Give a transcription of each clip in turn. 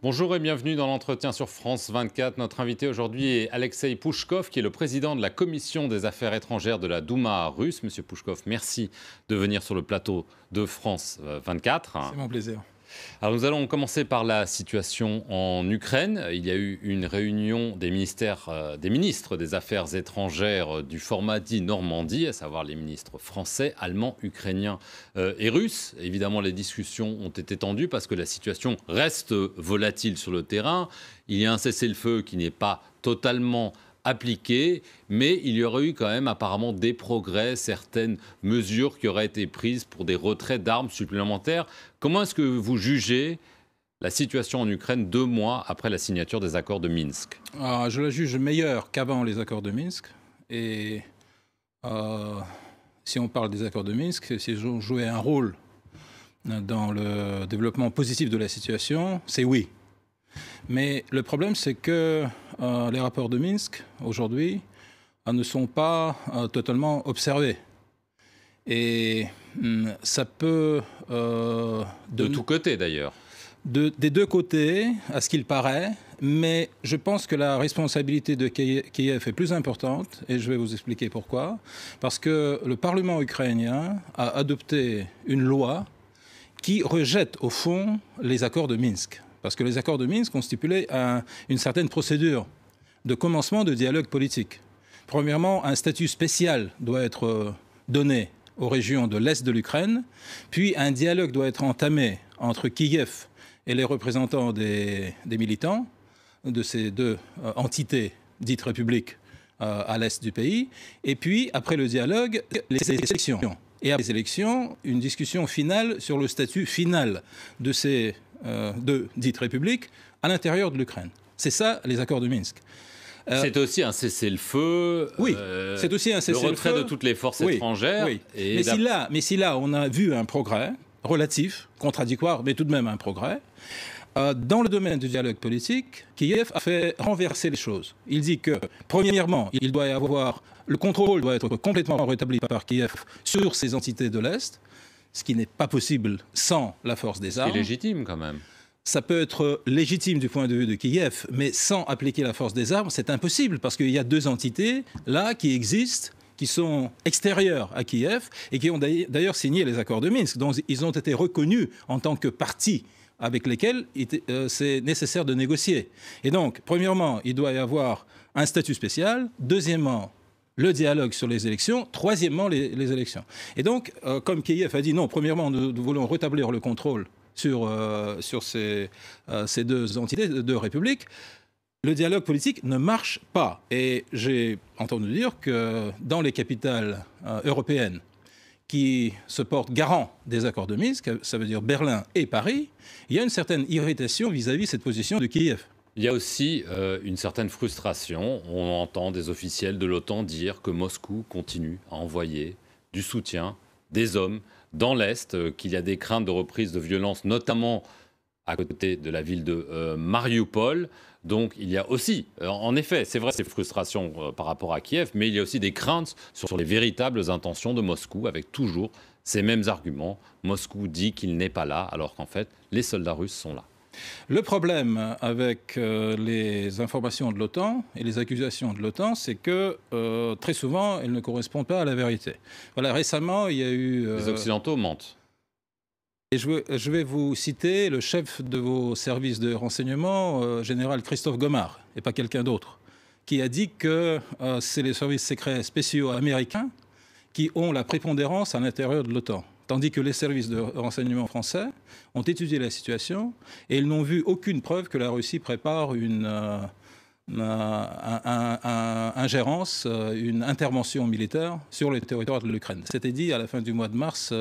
Bonjour et bienvenue dans l'entretien sur France 24. Notre invité aujourd'hui est Alexei Pouchkov, qui est le président de la Commission des affaires étrangères de la Douma russe. Monsieur Pouchkov, merci de venir sur le plateau de France 24. C'est mon plaisir. Alors nous allons commencer par la situation en Ukraine. Il y a eu une réunion des ministres des Affaires étrangères du format dit Normandie, à savoir les ministres français, allemands, ukrainiens et russes. Évidemment, les discussions ont été tendues parce que la situation reste volatile sur le terrain. Il y a un cessez-le-feu qui n'est pas totalement appliqué, mais il y aurait eu quand même apparemment des progrès, certaines mesures qui auraient été prises pour des retraits d'armes supplémentaires. Comment est-ce que vous jugez la situation en Ukraine 2 mois après la signature des accords de Minsk? Je la juge meilleure qu'avant les accords de Minsk. Et si on parle des accords de Minsk, s'ils ont joué un rôle dans le développement positif de la situation, c'est oui. Mais le problème, c'est que les rapports de Minsk, aujourd'hui, ne sont pas totalement observés. Et ça peut... de tous côtés, d'ailleurs. Des deux côtés, à ce qu'il paraît. Mais je pense que la responsabilité de Kiev est plus importante. Et je vais vous expliquer pourquoi. Parce que le Parlement ukrainien a adopté une loi qui rejette, au fond, les accords de Minsk. Parce que les accords de Minsk ont stipulé une certaine procédure de commencement de dialogue politique. Premièrement, un statut spécial doit être donné aux régions de l'Est de l'Ukraine, puis un dialogue doit être entamé entre Kiev et les représentants des militants de ces deux entités dites républiques à l'Est du pays, et puis, après le dialogue, les élections. Et après les élections, une discussion finale sur le statut final de ces deux dites républiques à l'intérieur de l'Ukraine. C'est ça, les accords de Minsk. C'est aussi un cessez-le-feu. Oui, c'est aussi un cessez-le-feu. Le retrait de toutes les forces étrangères. Oui. Et mais si là, on a vu un progrès relatif, contradictoire, mais tout de même un progrès. Dans le domaine du dialogue politique, Kiev a fait renverser les choses. Il dit que, premièrement, il doit y avoir le contrôle doit être complètement rétabli par Kiev sur ces entités de l'Est, ce qui n'est pas possible sans la force des armes. C'est légitime quand même. Ça peut être légitime du point de vue de Kiev, mais sans appliquer la force des armes, c'est impossible parce qu'il y a deux entités là qui existent, qui sont extérieures à Kiev et qui ont d'ailleurs signé les accords de Minsk, dont ils ont été reconnus en tant que parties avec lesquelles c'est nécessaire de négocier. Et donc, premièrement, il doit y avoir un statut spécial. Deuxièmement, le dialogue sur les élections. Troisièmement, les élections. Et donc, comme Kiev a dit non, premièrement, nous voulons rétablir le contrôle sur ces deux entités, deux républiques, le dialogue politique ne marche pas. Et j'ai entendu dire que dans les capitales européennes qui se portent garant des accords de Minsk, ça veut dire Berlin et Paris, il y a une certaine irritation vis-à-vis de cette position de Kiev. Il y a aussi une certaine frustration. On entend des officiels de l'OTAN dire que Moscou continue à envoyer du soutien, des hommes dans l'Est, qu'il y a des craintes de reprise de violence, notamment à côté de la ville de Mariupol. Donc il y a aussi, en effet, c'est vrai, ces frustrations par rapport à Kiev, mais il y a aussi des craintes sur les véritables intentions de Moscou, avec toujours ces mêmes arguments. Moscou dit qu'il n'est pas là, alors qu'en fait, les soldats russes sont là. Le problème avec les informations de l'OTAN et les accusations de l'OTAN, c'est que très souvent, elles ne correspondent pas à la vérité. Voilà, récemment, il y a eu... Les Occidentaux mentent. Et je vais vous citer le chef de vos services de renseignement, général Christophe Gomard, et pas quelqu'un d'autre, qui a dit que c'est les services secrets spéciaux américains qui ont la prépondérance à l'intérieur de l'OTAN. Tandis que les services de renseignement français ont étudié la situation et ils n'ont vu aucune preuve que la Russie prépare une ingérence, une intervention militaire sur le territoire de l'Ukraine. C'était dit à la fin du mois de mars.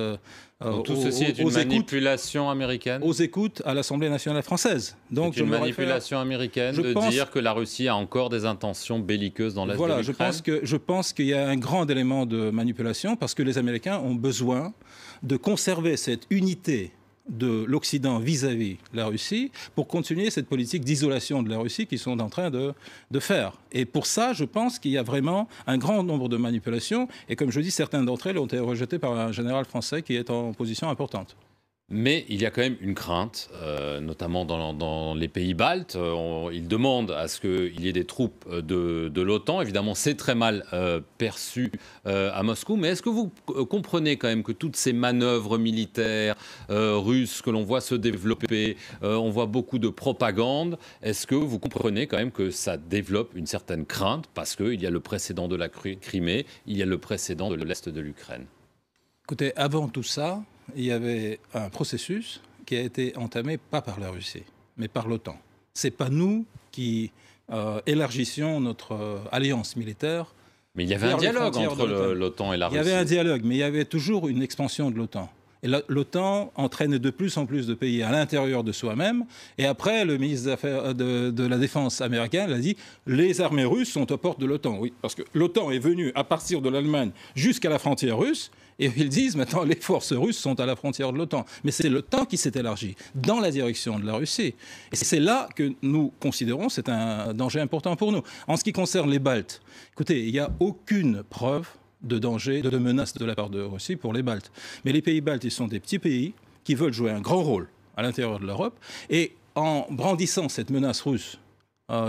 Tout ceci est une manipulation américaine. Aux écoutes à l'Assemblée nationale française. Donc, c'est une manipulation américaine de dire que la Russie a encore des intentions belliqueuses dans l'Est de l'Ukraine. Voilà, je pense qu'il y a un grand élément de manipulation parce que les Américains ont besoin de conserver cette unité de l'Occident vis-à-vis de la Russie pour continuer cette politique d'isolation de la Russie qu'ils sont en train de faire. Et pour ça, je pense qu'il y a vraiment un grand nombre de manipulations. Et comme je dis, certaines d'entre elles ont été rejetées par un général français qui est en position importante. Mais il y a quand même une crainte, notamment dans les pays baltes. Ils demandent à ce qu'il y ait des troupes de l'OTAN. Évidemment, c'est très mal perçu à Moscou. Mais est-ce que vous comprenez quand même que toutes ces manœuvres militaires russes que l'on voit se développer, on voit beaucoup de propagande, est-ce que vous comprenez quand même que ça développe une certaine crainte parce qu'il y a le précédent de la Crimée, il y a le précédent de l'Est de l'Ukraine? Écoutez, avant tout ça, il y avait un processus qui a été entamé pas par la Russie, mais par l'OTAN. Ce n'est pas nous qui élargissions notre alliance militaire. Mais il y avait un dialogue entre l'OTAN et la Russie. Il y avait un dialogue, mais il y avait toujours une expansion de l'OTAN. Et l'OTAN entraîne de plus en plus de pays à l'intérieur de soi-même. Et après, le ministre des Affaires de la Défense américain a dit « les armées russes sont aux portes de l'OTAN ». Oui, parce que l'OTAN est venue à partir de l'Allemagne jusqu'à la frontière russe. Et ils disent maintenant les forces russes sont à la frontière de l'OTAN. Mais c'est l'OTAN qui s'est élargi dans la direction de la Russie. Et c'est là que nous considérons c'est un danger important pour nous. En ce qui concerne les Baltes, écoutez, il n'y a aucune preuve de danger, de menace de la part de la Russie pour les Baltes. Mais les pays baltes, ils sont des petits pays qui veulent jouer un grand rôle à l'intérieur de l'Europe. Et en brandissant cette menace russe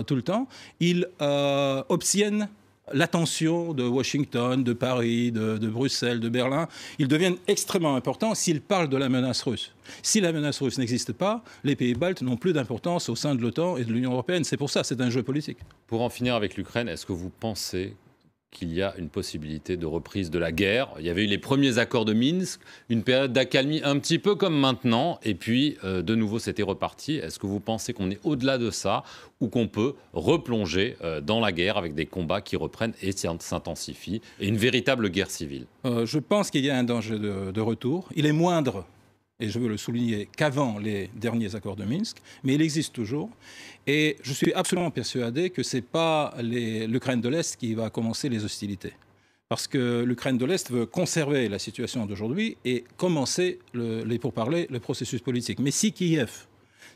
tout le temps, ils obtiennent l'attention de Washington, de Paris, de Bruxelles, de Berlin. Ils deviennent extrêmement importants s'ils parlent de la menace russe. Si la menace russe n'existe pas, les pays baltes n'ont plus d'importance au sein de l'OTAN et de l'Union européenne. C'est pour ça, c'est un jeu politique. Pour en finir avec l'Ukraine, est-ce que vous pensez qu'il y a une possibilité de reprise de la guerre? Il y avait eu les premiers accords de Minsk, une période d'accalmie un petit peu comme maintenant, et puis de nouveau c'était reparti. Est-ce que vous pensez qu'on est au-delà de ça, ou qu'on peut replonger dans la guerre avec des combats qui reprennent et s'intensifient, et une véritable guerre civile? Je pense qu'il y a un danger de retour. Il est moindre, et je veux le souligner, qu'avant les derniers accords de Minsk, mais il existe toujours. Et je suis absolument persuadé que ce n'est pas l'Ukraine de l'Est qui va commencer les hostilités. Parce que l'Ukraine de l'Est veut conserver la situation d'aujourd'hui et commencer les pourparlers, le processus politique. Mais si Kiev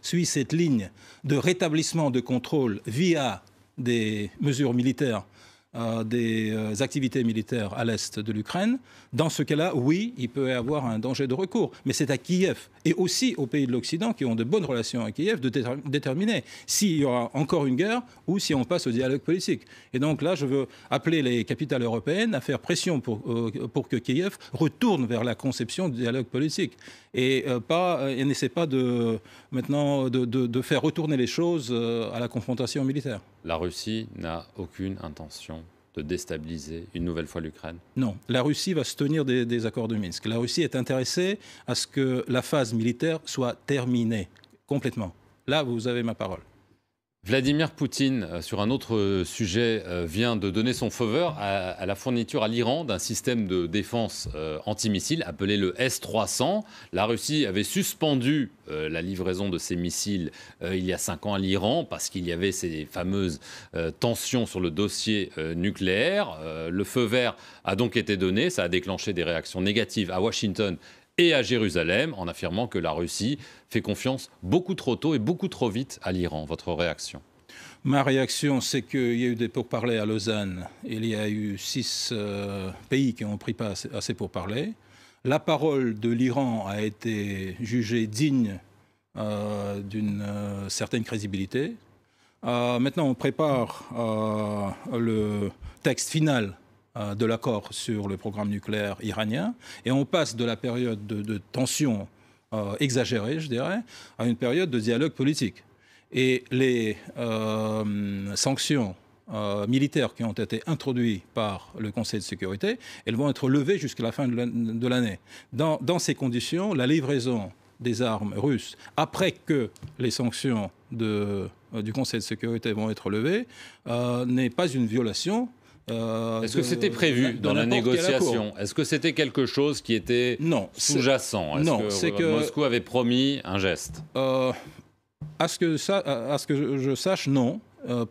suit cette ligne de rétablissement de contrôle via des mesures militaires, des activités militaires à l'est de l'Ukraine, dans ce cas-là, oui, il peut y avoir un danger de recours. Mais c'est à Kiev et aussi aux pays de l'Occident qui ont de bonnes relations avec Kiev de déterminer s'il y aura encore une guerre ou si on passe au dialogue politique. Et donc là, je veux appeler les capitales européennes à faire pression pour que Kiev retourne vers la conception du dialogue politique et n'essaie pas maintenant de faire retourner les choses à la confrontation militaire. La Russie n'a aucune intention de déstabiliser une nouvelle fois l'Ukraine? Non, la Russie va se tenir des accords de Minsk. La Russie est intéressée à ce que la phase militaire soit terminée complètement. Là, vous avez ma parole. Vladimir Poutine, sur un autre sujet, vient de donner son feu vert à la fourniture à l'Iran d'un système de défense antimissile appelé le S-300. La Russie avait suspendu la livraison de ces missiles il y a 5 ans à l'Iran parce qu'il y avait ces fameuses tensions sur le dossier nucléaire. Le feu vert a donc été donné, ça a déclenché des réactions négatives à Washington et à Jérusalem, en affirmant que la Russie fait confiance beaucoup trop tôt et beaucoup trop vite à l'Iran. Votre réaction? Ma réaction, c'est qu'il y a eu des pourparlers à Lausanne. Il y a eu 6 pays qui ont pris part à ces pourparlers. La parole de l'Iran a été jugée digne d'une certaine crédibilité. Maintenant, on prépare le texte final de l'accord sur le programme nucléaire iranien. Et on passe de la période de tension exagérée, je dirais, à une période de dialogue politique. Et les sanctions militaires qui ont été introduites par le Conseil de sécurité, elles vont être levées jusqu'à la fin de l'année. Dans ces conditions, la livraison des armes russes, après que les sanctions du Conseil de sécurité vont être levées, n'est pas une violation. Est-ce que c'était prévu dans la négociation? Est-ce que c'était quelque chose qui était sous-jacent? Est-ce que Moscou avait promis un geste? À ce que je sache, non.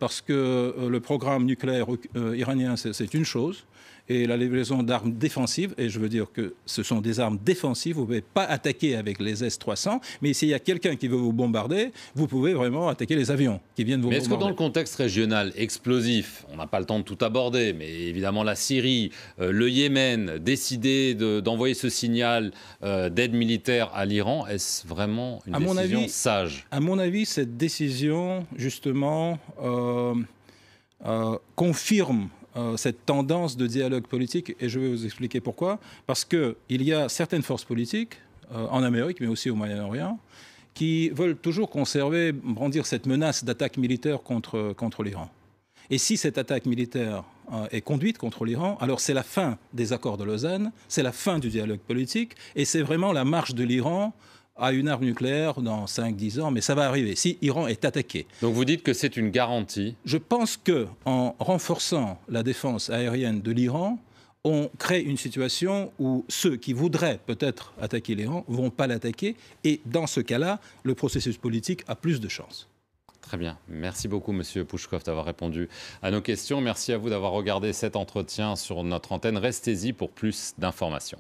Parce que le programme nucléaire iranien, c'est une chose. et la livraison d'armes défensives. Et je veux dire que ce sont des armes défensives. Vous ne pouvez pas attaquer avec les S-300, mais s'il y a quelqu'un qui veut vous bombarder, vous pouvez vraiment attaquer les avions qui viennent vous bombarder. Mais est-ce que dans le contexte régional explosif, on n'a pas le temps de tout aborder, mais évidemment la Syrie, le Yémen, décider d'envoyer ce signal d'aide militaire à l'Iran, est-ce vraiment une décision sage? À mon avis, cette décision, justement, confirme cette tendance de dialogue politique, et je vais vous expliquer pourquoi. Parce qu'il y a certaines forces politiques, en Amérique, mais aussi au Moyen-Orient, qui veulent toujours conserver, brandir cette menace d'attaque militaire contre l'Iran. Et si cette attaque militaire est conduite contre l'Iran, alors c'est la fin des accords de Lausanne, c'est la fin du dialogue politique, et c'est vraiment la marche de l'Iran à une arme nucléaire dans 5-10 ans, mais ça va arriver, si l'Iran est attaqué. Donc vous dites que c'est une garantie? Je pense qu'en renforçant la défense aérienne de l'Iran, on crée une situation où ceux qui voudraient peut-être attaquer l'Iran ne vont pas l'attaquer, et dans ce cas-là, le processus politique a plus de chances. Très bien. Merci beaucoup, Monsieur Pouchkov, d'avoir répondu à nos questions. Merci à vous d'avoir regardé cet entretien sur notre antenne. Restez-y pour plus d'informations.